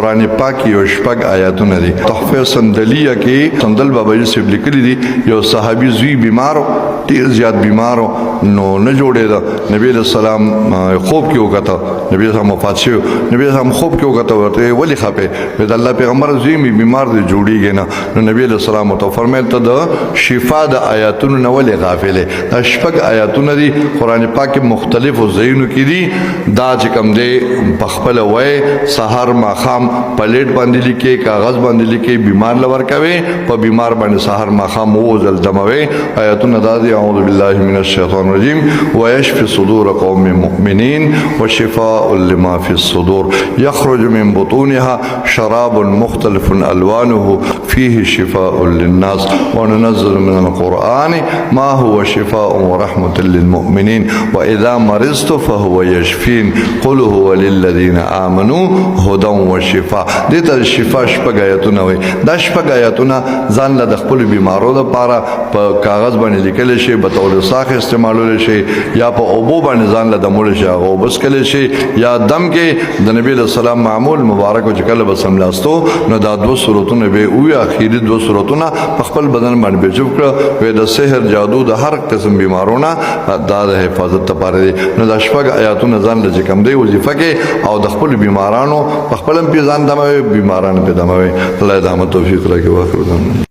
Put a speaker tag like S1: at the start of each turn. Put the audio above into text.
S1: قرآن پاک یو شپږ آیاتونه دي. تحفه سندلیه کې سندل بابا یوسف لیکلي دي یو صحابي زوی بیمارو ډیر زیات بیمارو نو نه جوړېده. نبی علیہ السلام خوب کې وکړه نبی صاحب وفات شو. نبی صاحب خوب کې وکړه ورته ولی خپه د الله پیغمبر زوی می بیمار دی جوړیږي نه. نو نبی علیہ السلام ته فرمایل ته د شفا د آیاتونو نه ولې غافلې. دا شپږ آیاتونه دي قرآن پاک مختلفو ځایونو کې دي. دا چې کوم دی په خپل وای سحر ماخام پلیټ باندې لیکي کاغذ باندې لیکي بیمار لور کوي په بیمار باندې سحر ماخام وزل دموي. آیاتونه دا دي اعوذ بالله من الشیطان الرجیم ويشفي صدور قوم مؤمنين وشفاء لما في الصدور يخرج من بطونها شراب مختلف الوانه فيه شفاء للناس وننزل من القرآن ما هو شفاء ورحمة للمؤمنين وإذا مرضت فهو يشفين قل هو للذين آمنوا هدى وشفاء. دې ته شفا شپږ آیاتونه وایي. دا شپږ آیاتونه ځان له د خپل بیمارو لپاره په کاغذ باندې لیکل شي په تول ساخ استعمالول شي یا په اوبو باندې ځان له د مول شي هغه بس کله شي یا دم کې د نبی له سلام معمول مبارک او کله بسم لاستو نو دا دوه سورتونه به او اخیری دوه سورتونه په خپل بدن باندې به جوړ کړ وې د سحر جادو د هر قسم بیمارونو دا د حفاظت لپاره دي. نو د شپږ آیاتونه ځان له کم دی وظیفه کې او د خپل بیمارانو په خپل ځان دموي بیمارانو په دموي. الله دې توفیق راکړي واخر